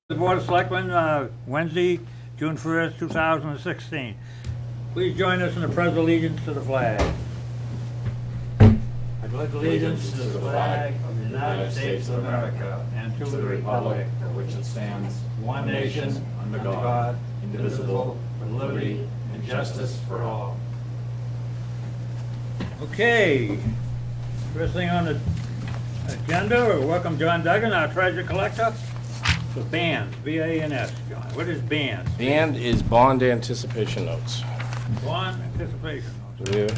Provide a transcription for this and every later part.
The Board of Selectmen, Wednesday, June 1st, 2016. Please join us in the pledge of allegiance to the flag. I pledge allegiance to the flag of the United States of America and to the republic for which it stands, one nation, under God, indivisible, with liberty and justice for all. Okay, first thing on the agenda, we welcome John Duggan, our treasure collector. So bands, B-A-N-S, John. What is bands? Band is bond anticipation notes. Bond anticipation notes. We're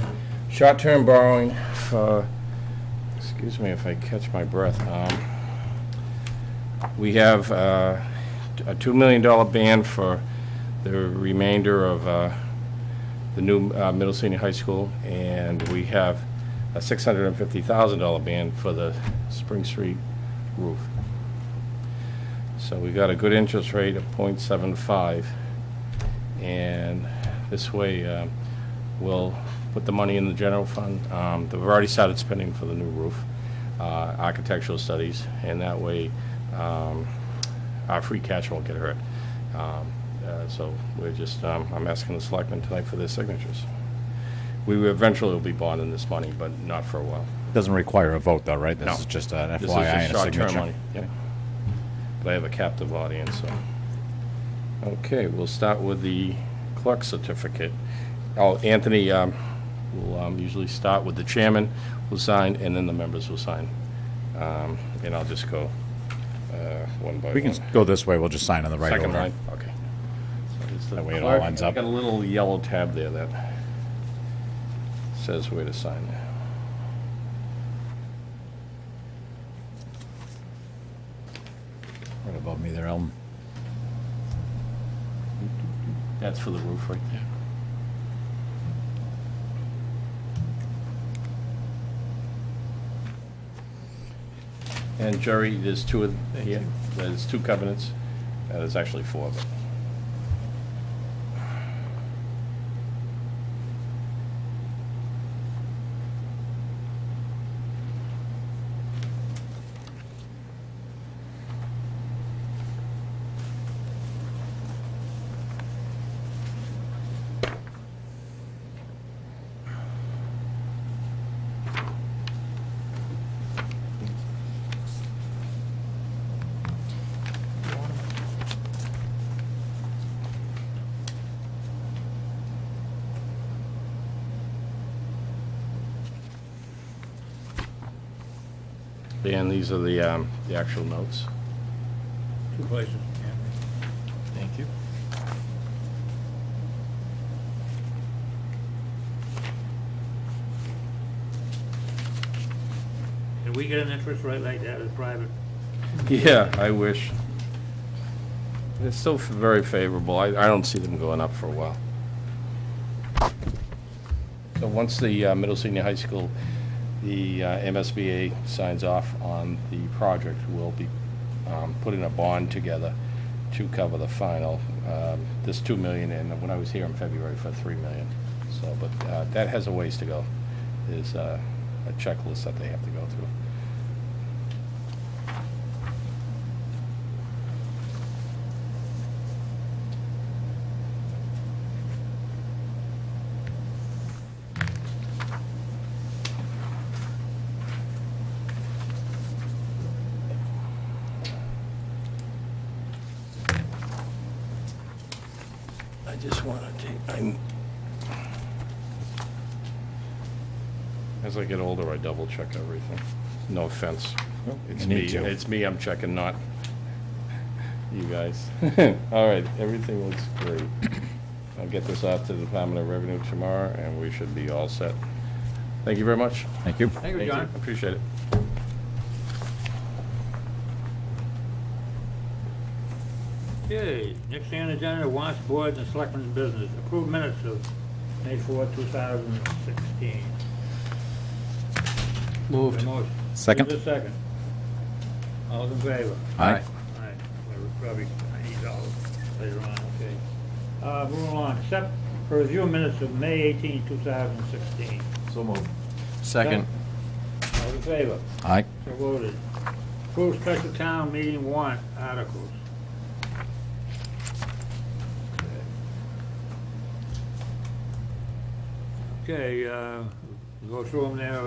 short-term borrowing for, excuse me if I catch my breath. We have a $2 million band for the remainder of the new middle senior high school, and we have a $650,000 band for the Spring Street roof. So we got a good interest rate of 0.75, and this way we'll put the money in the general fund. They've already started spending for the new roof, architectural studies, and that way our free cash won't get hurt. So we're just, I'm asking the selectmen tonight for their signatures. We will eventually will be bonding this money, but not for a while. Doesn't require a vote, though, right? This No. is just an This is FYI just and a short-term signature. money. Yep. But I have a captive audience, so. Okay, we'll start with the clerk certificate. Anthony will usually start with the chairman, will sign, and then the members will sign. And I'll just go one by one. We can go this way. We'll just sign on the right Second order. line, okay. So it's the That way it all clerk. lines I've up. got a little yellow tab there that says where to sign. Right above me there, Eldon. That's for the roof right there. And Jerry, there's two of here. There's two covenants. There's actually four of them. And these are the actual notes. Two places. Thank you. Can we get an interest rate like that as private? Yeah, I wish. It's still very favorable. I don't see them going up for a while. So once the middle senior high school, the MSBA signs off on the project, we'll be putting a bond together to cover the final. This $2 million, and when I was here in February for $3 million. So, but that has a ways to go. There's a checklist that they have to go through. I just want to take, as I get older, I double check everything. No offense. It's you me, need to. it's me I'm checking, not you guys. All right, everything looks great. I'll get this out to the Department of Revenue tomorrow, and we should be all set. Thank you very much. Thank you. Thank you, John. Appreciate it. Okay, next thing on the agenda, wants boards and selectmen's business. Approved minutes of May 4, 2016. Moved. Motion. Second. Is there a second? All those in favor? Aye. All right, we'll probably need all later on, okay. Moving along, accept for review minutes of May 18, 2016. So moved. Second. All in favor? Aye. So voted. Approve special town meeting warrant articles. Okay, go through them there.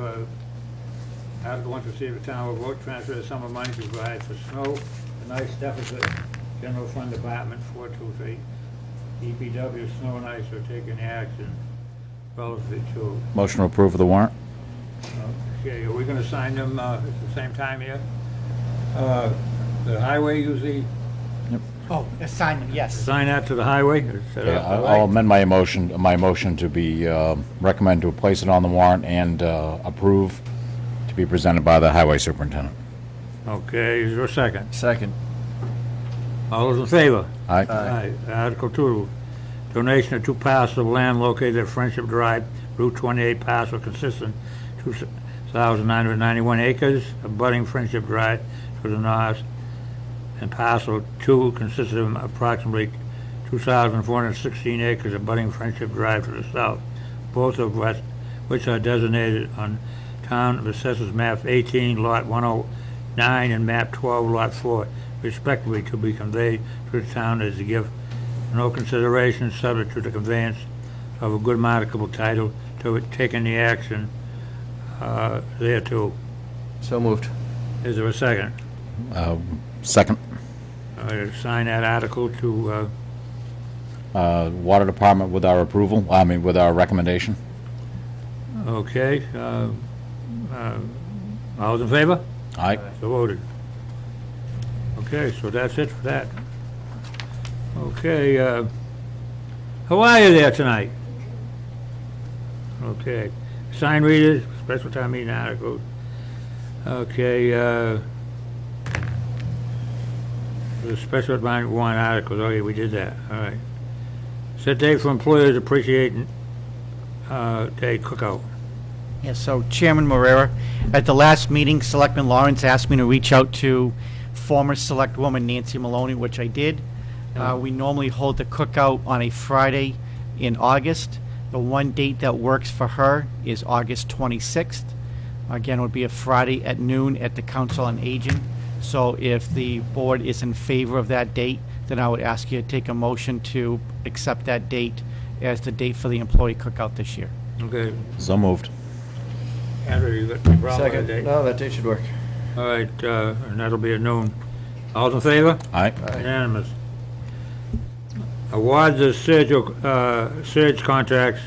Article 1 to see if the town will vote transfer the sum of money to provide for snow and ice deficit. General Fund Department 423. DPW snow and ice are taking action relative to. Motion to approve of the warrant? Okay, are we gonna sign them at the same time here? The highway usually Oh, assignment, yes. sign that to the highway? Is that Yeah, all I'll right? amend my motion to be, recommend to place it on the warrant and approve to be presented by the highway superintendent. Okay, is there a second? Second. All those in favor? Aye. Aye. Article 2, donation of 2 parcels of land located at Friendship Drive, Route 28 parcel consisting 2,991 acres, abutting Friendship Drive to the north, and parcel 2 consisting of approximately 2,416 acres, abutting Friendship Drive to the south, both of which are designated on Town of Assessors Map 18, Lot 109, and Map 12, Lot 4, respectively, to be conveyed to the town as a gift. No consideration subject to the conveyance of a good marketable title to it, taking the action thereto. So moved. Is there a second? Second. Sign that article to, Water Department with our approval, with our recommendation. okay. All those in favor? Aye. So voted. Okay, so that's it for that. Okay, how are you there tonight? Okay, sign readers, special town meeting articles. Okay, the special warrant articles, okay, we did that, all right. Set date for employers appreciating day cookout. Yes, so Chairman Moreira, at the last meeting, Selectman Lawrence asked me to reach out to former select woman Nancy Maloney, which I did. We normally hold the cookout on a Friday in August. The one date that works for her is August 26th. Again, it would be a Friday at noon at the Council on Aging. So if the board is in favor of that date, then I would ask you to take a motion to accept that date as the date for the employee cookout this year. Okay, So moved. Andrew, you got any problem with Second. that date? No, that date should work. All right, and that'll be at noon. All in favor? Aye. Unanimous. Award the surge contracts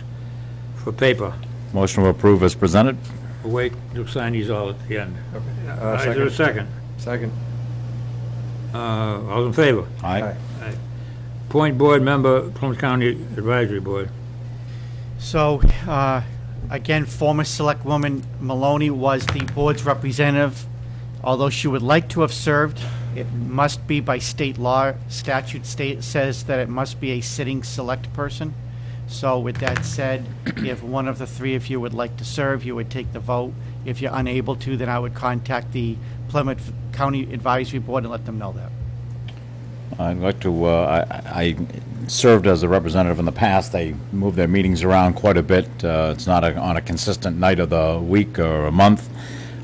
for paper. Motion to approve as presented. Wait, you'll sign these all at the end. Is there a second? Second. All in favor? Aye. Appoint board member, Plymouth County Advisory Board. So, again, former Selectwoman Maloney was the board's representative. Although she would like to have served, it must be by state law. Statute says that it must be a sitting select person. So with that said, if one of the three of you would like to serve, you would take the vote. If you're unable to, then I would contact the Plymouth County Advisory Board and let them know that. I'd like to, I served as a representative in the past. They move their meetings around quite a bit. It's not on a consistent night of the week or a month.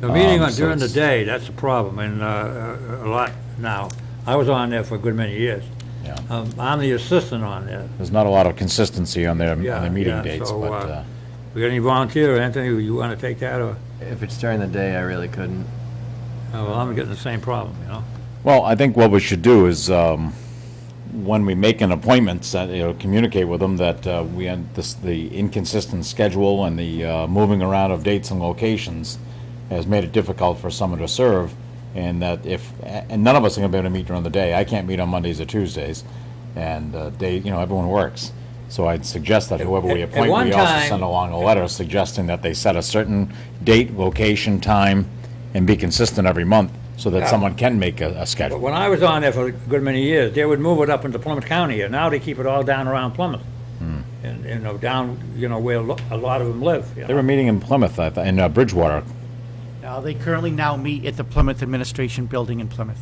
The meeting So during the it's- day, that's a problem, and a lot now. I was on there for a good many years. Yeah. I'm the assistant on there. There's not a lot of consistency on their Yeah, meeting yeah, dates, so, but We got any volunteer, Anthony, you want to take that, or? If it's during the day, I really couldn't. Well, I'm getting the same problem, you know? well, I think what we should do is, when we make an appointment, communicate with them that we had the inconsistent schedule and the moving around of dates and locations has made it difficult for someone to serve, and that and none of us are going to be able to meet during the day. I can't meet on Mondays or Tuesdays, and everyone works. So I'd suggest that whoever we At appoint, one we also time- send along a letter suggesting that they set a certain date, location, time, and be consistent every month, so that Yeah. someone can make a But schedule. when I was on there for a good many years, they would move it up into Plymouth County, and now they keep it all down around Plymouth. And down, where a lot of them live, you They were know? meeting in Plymouth, in Bridgewater. Now, they currently now meet at the Plymouth Administration Building in Plymouth.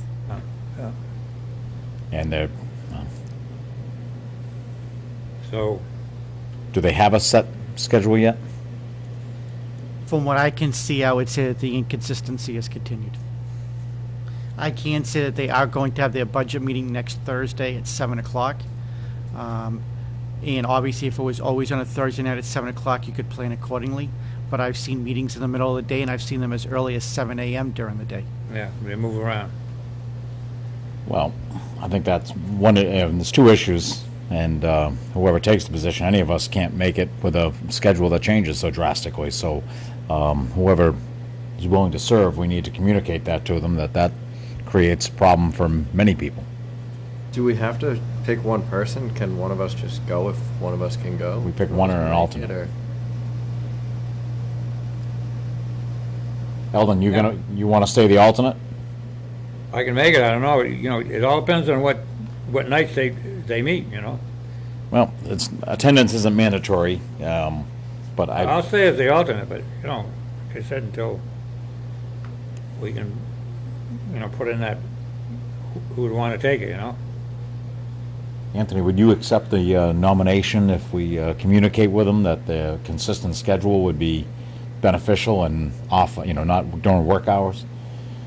And they're, So, do they have a set schedule yet? From what I can see, I would say that the inconsistency has continued. I can say that they are going to have their budget meeting next Thursday at 7 o'clock. And obviously, if it was always on a Thursday night at 7 o'clock, you could plan accordingly. But I've seen meetings in the middle of the day, and I've seen them as early as 7 a.m. during the day. Yeah, they move around. Well, I think that's one, there's two issues, and whoever takes the position, any of us can't make it with a schedule that changes so drastically. So whoever is willing to serve, we need to communicate that to them, that creates a problem for many people. Do we have to pick one person? Can one of us just go if one of us can go? We pick one and an alternate. Or- Eldon, you want to stay the alternate? I can make it, I don't know, it all depends on what nights they meet, Well, attendance isn't mandatory, but I'll stay as the alternate, but, like I said, until we can, put in that, who would want to take it, Anthony, would you accept the nomination if we communicate with them that the consistent schedule would be beneficial and off, not during work hours?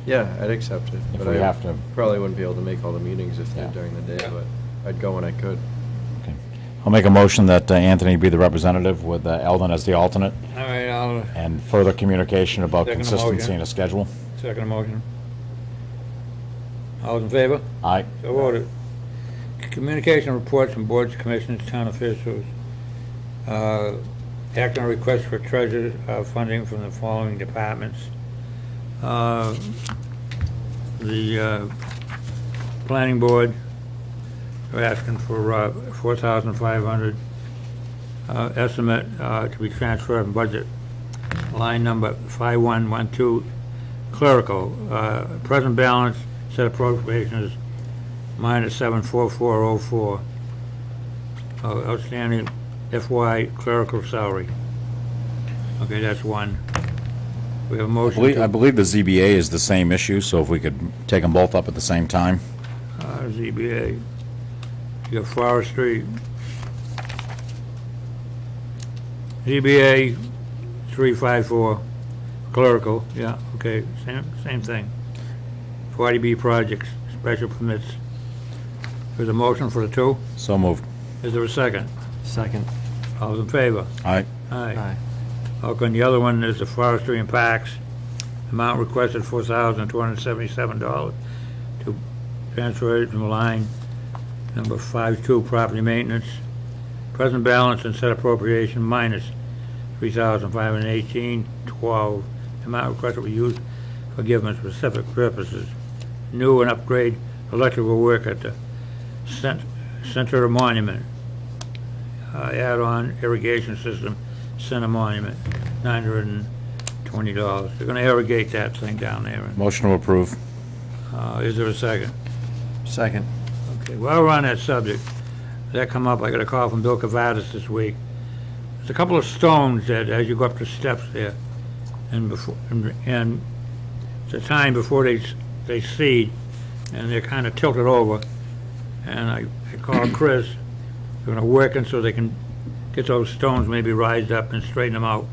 Yeah, I'd accept it. If But we I have to. probably wouldn't be able to make all the meetings if they're Yeah. during the day, Yeah. but I'd go when I could. Okay. I'll make a motion that Anthony be the representative with Eldon as the alternate, All right, I'll and further communication about Second consistency motion. in a schedule. second motion. All those in favor? Aye. So voted. Communication reports from boards, commissions, town officials. Act on request for treasure funding from the following departments. The planning board are asking for 4,500 estimate to be transferred from budget line number 5112 clerical. Present balance set appropriation is minus 74404. Outstanding FY clerical salary. Okay, that's one. We have a motion I believe the ZBA is the same issue, so if we could take them both up at the same time. ZBA. You have forestry. ZBA 354 clerical, yeah, okay, same thing. 40B projects, special permits. There's a motion for the two. So moved. Is there a second? Second. All those in favor? Aye. Aye. Okay, and the other one is the forestry and parks. Amount requested $4,277 to transfer it from line number 52, property maintenance. Present balance and set appropriation minus $3,518.12. Amount requested will be used for given specific purposes. New and upgrade electrical work at the Center Monument. Add-on irrigation system, Center Monument, $920. They're gonna irrigate that thing down there. Motion to approve. Is there a second? Second. Okay, while we're on that subject, that come up, I got a call from Bill Cavadas this week. There's a couple of stones that, as you go up the steps there, and it's a time before they seed, and they're kind of tilted over. And I called Chris, they're gonna work in so they can get those stones maybe rised up and straighten them out,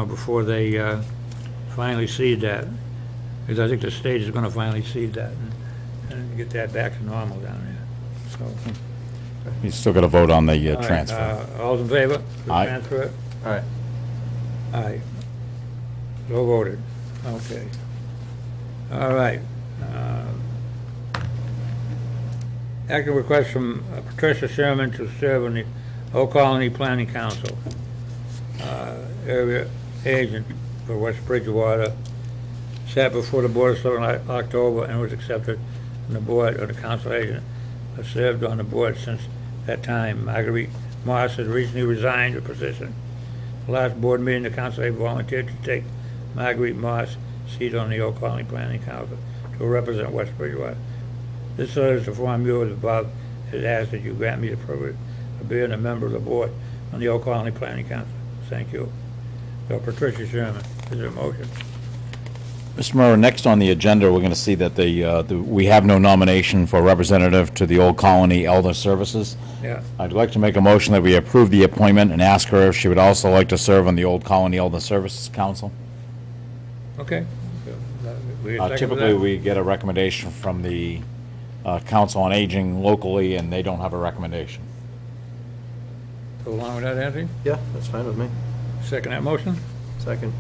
before they finally seed that. Because I think the state is gonna finally seed that and get that back to normal down there, so. You still got to vote on the All right, transfer. All's in favor? to Aye. Transfer it? All right. Aye. So voted. Okay. All right. Active request from Patricia Sherman to serve on the Old Colony Planning Council. Area agent for West Bridgewater. Sat before the Board of Selectmen in October and was accepted from the board or the council agent. Has served on the board since that time. Marguerite Moss has recently resigned her position. The last board meeting, the council volunteered to take Marguerite Moss' seat on the Old Colony Planning Council to represent West Bridgewater. This serves to form you as above. It asks that you grant me the privilege of being a member of the board on the Old Colony Planning Council. Thank you. So Patricia Sherman, is there a motion? Mr. Moreira, next on the agenda, we're going to see that we have no nomination for representative to the Old Colony Elder Services. Yeah. I'd like to make a motion that we approve the appointment and ask her if she would also like to serve on the Old Colony Elder Services Council. Okay. We second Typically, that? we get a recommendation from the Council on Aging locally, and they don't have a recommendation. Go along with that, Anthony? Yeah, that's fine with me. Second that motion? Second.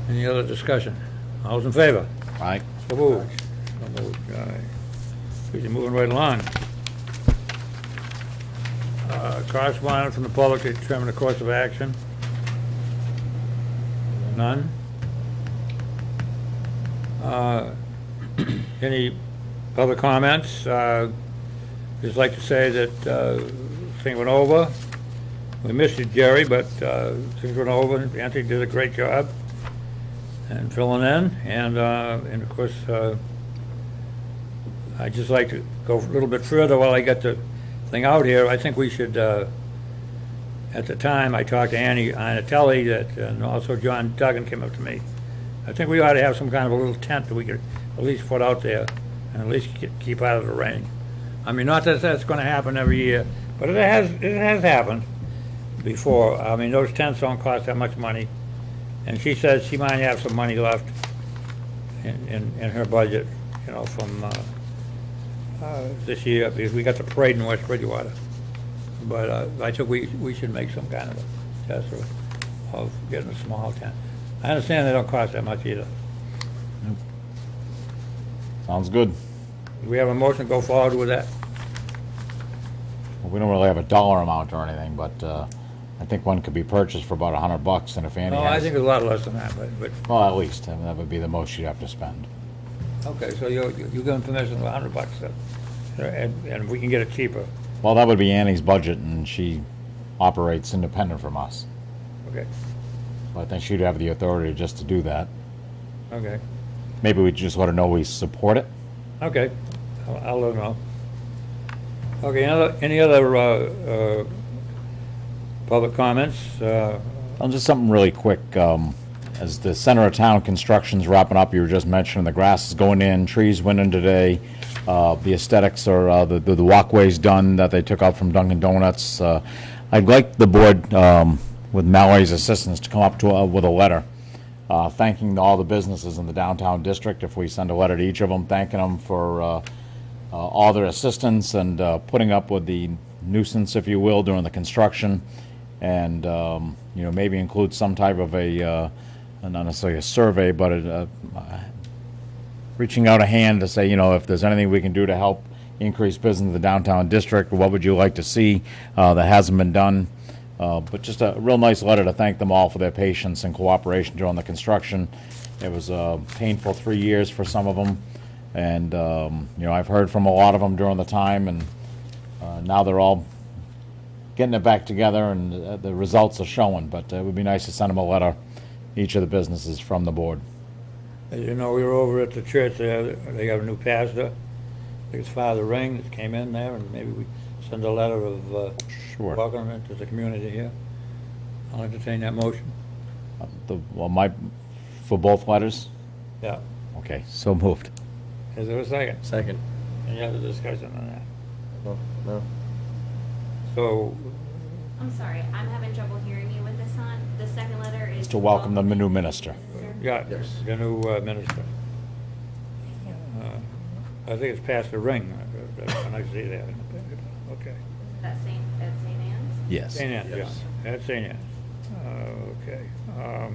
Any other discussion? All those in favor? Aye. So moved. So moved. All right. We're moving right along. Correspondence from the public to determine the course of action. None. Any public comments? Just like to say that thing went over. We missed you, Jerry, but things went over. Anthony did a great job and filling in. And of course, I'd just like to go a little bit further while I get the thing out here. I think we should, at the time, I talked to Anna Telly, that, and also John Duggan came up to me. I think we ought to have some kind of a little tent that we could at least put out there and at least keep out of the rain. I mean, not that that's going to happen every year, but it has happened before. I mean, those tents don't cost that much money. And she says she might have some money left in her budget, you know, from this year, because we got the parade in West Bridgewater. But I think we should make some kind of a test of getting a small tent. I understand they don't cost that much either. Sounds good. Do we have a motion to go forward with that? Well, we don't really have a dollar amount or anything, but I think one could be purchased for about $100, and if Andy No, has... I think it's a lot less than that, but Well, at least, I mean, that would be the most you'd have to spend. okay, so you're giving permission for $100, and we can get it cheaper. Well, that would be Annie's budget, and she operates independent from us. Okay, So I think she'd have the authority just to do that. okay, Maybe we just want to know we support it. okay. I'll let them know. Okay, any other public comments? Just something really quick. As the center of town construction's wrapping up, you were just mentioning the grass is going in, trees went in today. The aesthetics or the walkways done that they took out from Dunkin' Donuts. I'd like the board, with Mallory's assistance, to come up with a letter thanking all the businesses in the downtown district. If we send a letter to each of them, thanking them for all their assistance and putting up with the nuisance, if you will, during the construction, and you know, maybe include some type of a not necessarily a survey, but reaching out a hand to say, you know, if there's anything we can do to help increase business in the downtown district, what would you like to see that hasn't been done? But just a real nice letter to thank them all for their patience and cooperation during the construction. It was a painful 3 years for some of them, and you know, I've heard from a lot of them during the time, and now they're all getting it back together, and the results are showing. But it would be nice to send them a letter, each of the businesses, from the board. As you know, we were over at the church there. They got a new pastor. I think it's Father Ring that came in there, and maybe we send a letter of Sure. welcome to the community here. I'll entertain that motion. For both letters? Yeah. Okay, so moved. Is there a second? Second. Any other discussion on that? No, no. So, I'm sorry, I'm having trouble hearing you with this on. The second letter is... To welcome the new minister. yeah, Yes. the new minister. I think it's Pastor Ring, when I see that. Okay. That's St. Anne's? Yes. St. Anne's, yeah. Yes. That's St. Anne's. Okay.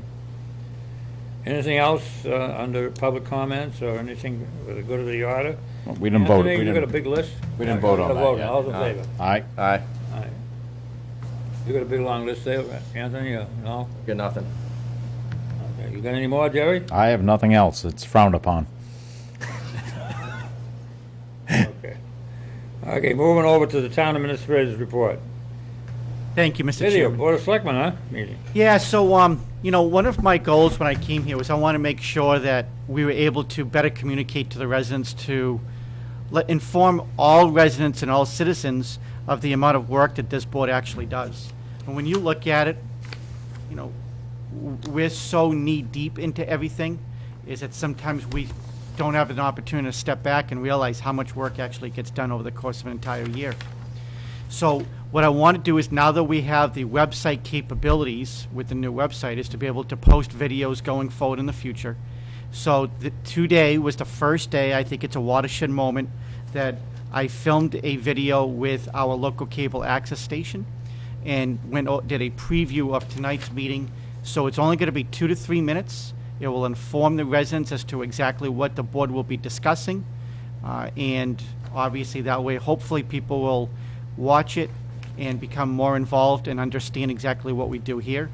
Anything else under public comments or anything for the good of the order? We didn't vote. Anthony, We you got a didn't, big list? we didn't vote on that yet. All in favor? Aye. Aye. Aye. You got a big long list there, Anthony, or no? Got nothing. Okay. You got any more, Jerry? I have nothing else. It's frowned upon. Okay. Okay, moving over to the town administrator's report. Thank you, Mr. Video, Chairman. Board of Selectmen, huh? Meeting. Yeah, so, you know, one of my goals when I came here was I want to make sure that we were able to better communicate to the residents, to inform all residents and all citizens of the amount of work that this board actually does. And when you look at it, you know, we're so knee-deep into everything, is that sometimes we don't have an opportunity to step back and realize how much work actually gets done over the course of an entire year. So what I want to do is, now that we have the website capabilities with the new website, is to be able to post videos going forward in the future. So today was the first day, I think it's a watershed moment, that I filmed a video with our local cable access station. and did a preview of tonight's meeting. So it's only going to be 2 to 3 minutes. It will inform the residents as to exactly what the board will be discussing. And obviously that way, hopefully people will watch it and become more involved and understand exactly what we do here.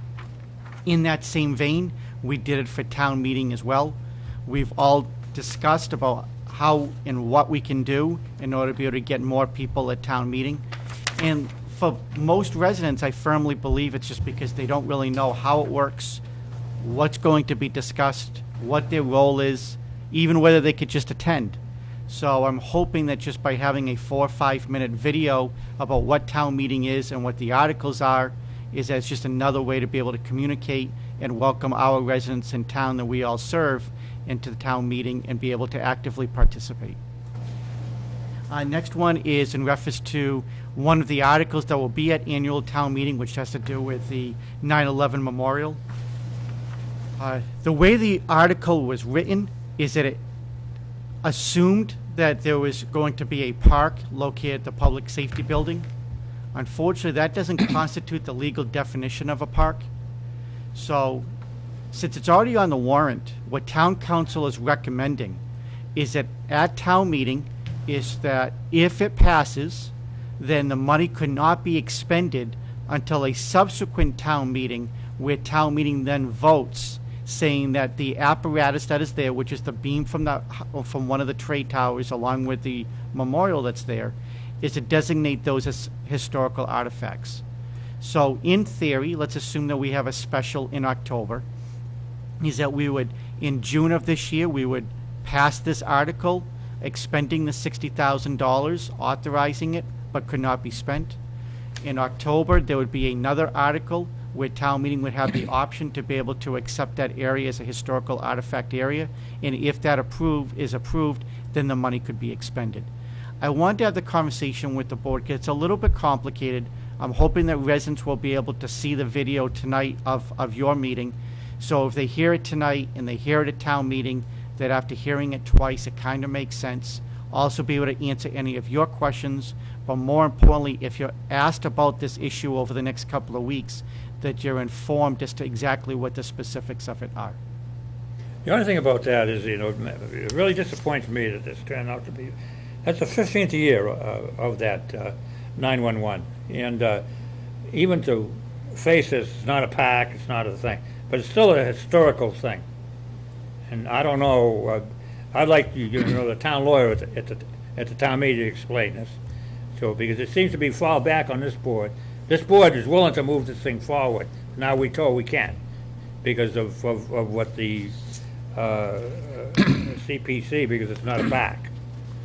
In that same vein, we did it for town meeting as well. We've all discussed about how and what we can do in order to be able to get more people at town meeting. And for most residents, I firmly believe it's just because they don't really know how it works, what's going to be discussed, what their role is, even whether they could just attend. So I'm hoping that just by having a 4 or 5 minute video about what town meeting is and what the articles are, is that's just another way to be able to communicate and welcome our residents in town that we all serve into the town meeting and be able to actively participate. Next one is in reference to one of the articles that will be at annual town meeting, which has to do with the 9/11 memorial. The way the article was written is that it assumed that there was going to be a park located at the public safety building. Unfortunately, that doesn't constitute the legal definition of a park. So, since it's already on the warrant, what town council is recommending is that at town meeting is that if it passes, then the money could not be expended until a subsequent town meeting, where town meeting then votes, saying that the apparatus that is there, which is the beam from one of the trade towers along with the memorial that's there, is to designate those as historical artifacts. So in theory, let's assume that we have a special in October, is that we would, in June of this year, we would pass this article expending the $60,000, authorizing it, but could not be spent. In October, there would be another article where town meeting would have the option to be able to accept that area as a historical artifact area, and if that is approved, then the money could be expended. I want to have the conversation with the board because it's a little bit complicated. I'm hoping that residents will be able to see the video tonight of your meeting. So if they hear it tonight and they hear it at town meeting, that after hearing it twice, it kind of makes sense. Also be able to answer any of your questions, but more importantly, if you're asked about this issue over the next couple of weeks, that you're informed as to exactly what the specifics of it are. The only thing about that is, it really disappoints me that this turned out to be, that's the 15th year of that 911. And even to face this, it's not a park, it's not a thing, but it's still a historical thing. And I don't know, I'd like the town lawyer at the town meeting to explain this. So, because it seems to be fall back on this board. This board is willing to move this thing forward. Now we're told we can't because of what the CPC, because it's not a park.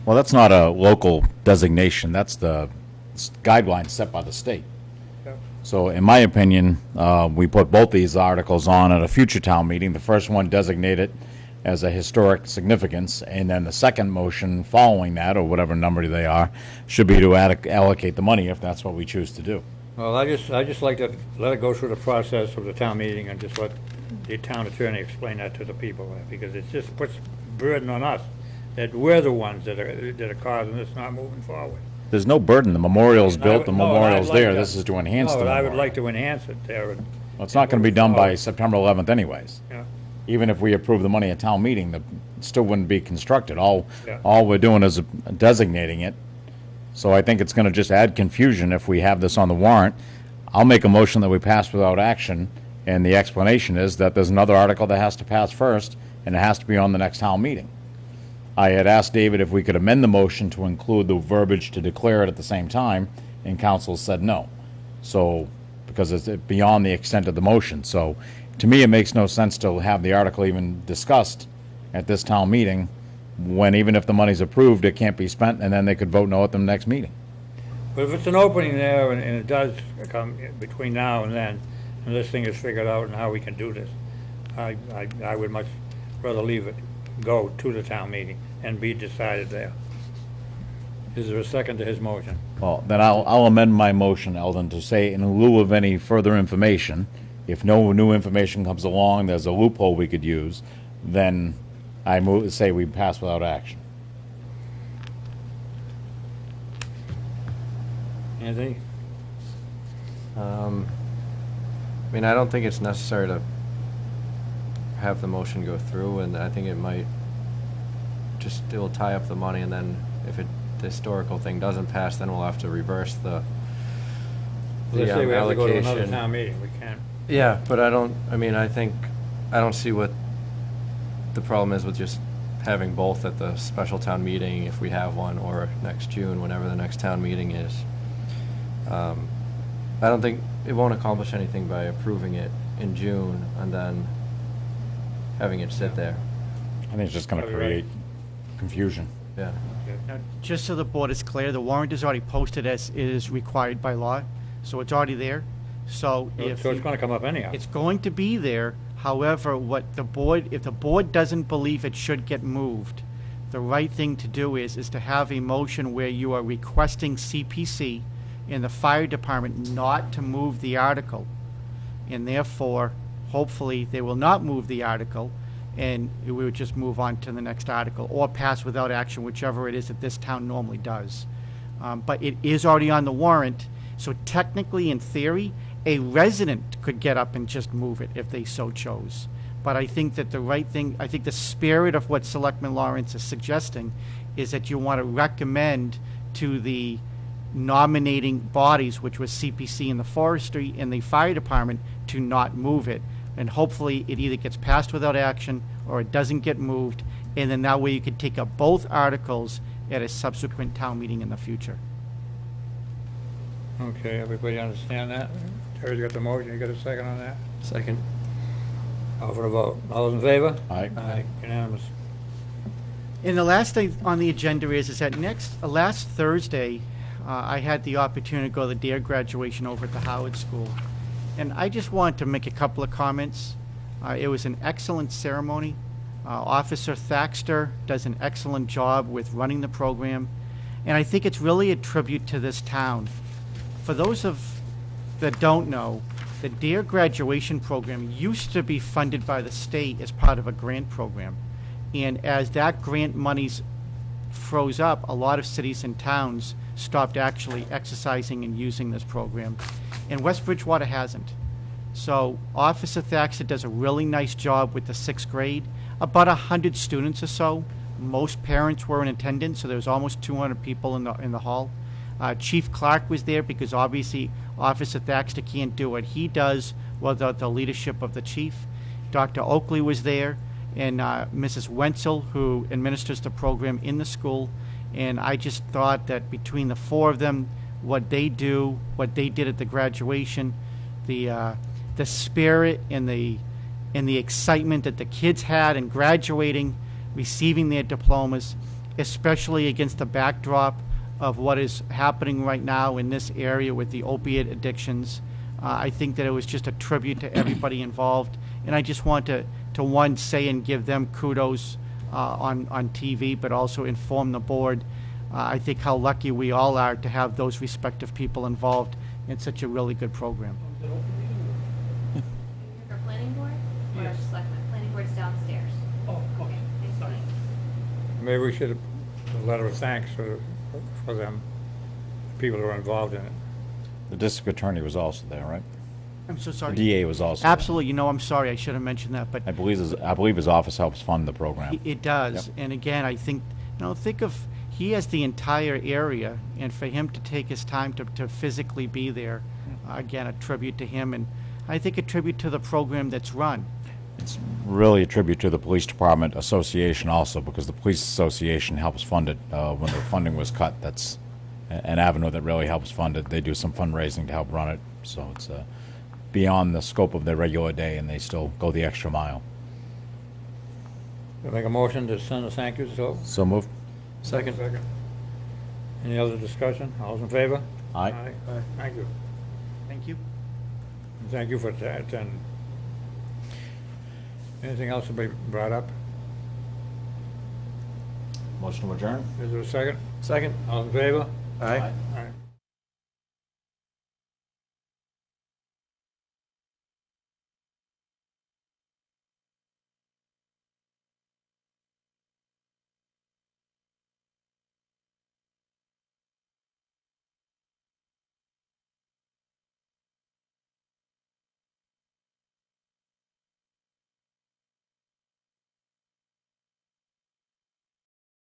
Well, that's not a local designation. That's the guidelines set by the state. Yeah. So in my opinion, we put both these articles on at a future town meeting. The first one designated as a historic significance, and then the second motion following that, or whatever number they are, should be to allocate the money if that's what we choose to do. Well, I just like to let it go through the process of the town meeting and just let the town attorney explain that to the people, because it just puts burden on us that we're the ones that are causing this not moving forward. There's no burden. The memorial's built, the memorial's there. Like This is to enhance the but I memorial. would like to enhance it there. Well, it's not going to be done by September 11th anyways. Yeah. Even if we approve the money at town meeting, it still wouldn't be constructed. Yeah. All we're doing is designating it. So I think it's going to just add confusion if we have this on the warrant. I'll make a motion that we pass without action, and the explanation is that there's another article that has to pass first, and it has to be on the next town meeting. I had asked David if we could amend the motion to include the verbiage to declare it at the same time, and council said no. So, because it's beyond the extent of the motion. So, to me, it makes no sense to have the article even discussed at this town meeting, when even if the money's approved, it can't be spent, and then they could vote no at the next meeting. But if it's an opening there, and it does come between now and then, and this thing is figured out and how we can do this, I would much rather leave it go to the town meeting and be decided there. Is there a second to his motion? Well, then I'll amend my motion, Eldon, to say in lieu of any further information, if no new information comes along, there's a loophole we could use, then I say we pass without action. Anthony? I mean, I don't think it's necessary to have the motion go through, and I think it might just, it will tie up the money, and then if the historical thing doesn't pass, then we'll have to reverse the Let's say we have to go to another allocation. town meeting, we can't. Yeah, but I don't see what the problem is with just having both at the special town meeting, if we have one, or next June, whenever the next town meeting is. I don't think, it won't accomplish anything by approving it in June and then having it sit there. I think it's just gonna Probably right. create confusion. Yeah. Now, just so the board is clear, the warrant is already posted as is required by law, so it's already there. So if So it's gonna come up anyhow. it's going to be there, however, if the board doesn't believe it should get moved, the right thing to do is to have a motion where you are requesting CPC and the fire department not to move the article. And therefore, hopefully, they will not move the article, and we would just move on to the next article, or pass without action, whichever it is that this town normally does. But it is already on the warrant, so technically, in theory, a resident could get up and just move it if they so chose. But I think that the right thing, I think the spirit of what Selectman Lawrence is suggesting is that you want to recommend to the nominating bodies, which was CPC and the forestry and the fire department, to not move it. And hopefully it either gets passed without action or it doesn't get moved. And then that way you could take up both articles at a subsequent town meeting in the future. Okay, everybody understand that? Terry, you got the motion, you got a second on that? Second. Call for the vote. All those in favor? Aye. Aye, unanimous. And the last thing on the agenda is that last Thursday, I had the opportunity to go to the DARE graduation over at the Howard School. And I just wanted to make a couple of comments. It was an excellent ceremony. Officer Thaxter does an excellent job with running the program. And I think it's really a tribute to this town. For those that don't know, the DARE graduation program used to be funded by the state as part of a grant program. And as that grant monies froze up, a lot of cities and towns stopped actually exercising and using this program. And West Bridgewater hasn't. So Officer Thaxter does a really nice job with the 6th grade. About 100 students or so. Most parents were in attendance, so there was almost 200 people in the hall. Chief Clerk was there because obviously Officer Thaxter can't do what he does without the leadership of the chief. Dr. Oakley was there, and Mrs. Wenzel, who administers the program in the school. And I just thought that between the four of them, what they do, what they did at the graduation, the spirit and the excitement that the kids had in graduating, receiving their diplomas, especially against the backdrop of what is happening right now in this area with the opiate addictions. I think that it was just a tribute to everybody involved. And I just want to one, say and give them kudos on TV, but also inform the board. I think how lucky we all are to have those respective people involved in such a really good program. For planning board or selectmen? Planning board's downstairs. Oh, okay, Thanks, sorry. Mike. Maybe we should have a letter of thanks for them, the people who are involved in it. The district attorney was also there, right? I'm so The sorry. DA was also there. Absolutely. You know, I'm sorry. I should have mentioned that, but I believe his office helps fund the program. it does. Yep. And again, I think, think of, he has the entire area, and for him to take his time to physically be there, again, a tribute to him, and I think a tribute to the program that's run. It's really a tribute to the police department association also, because the police association helps fund it when the funding was cut. That's an avenue that really helps fund it. They do some fundraising to help run it, so it's beyond the scope of their regular day, and they still go the extra mile. We'll make a motion to send a thank you, so. So moved. Second. Any other discussion? All those in favor? Aye. Thank you. Thank you. And thank you for attending. Anything else to be brought up? Motion to adjourn? Is there a second? Second. All in favor? Aye.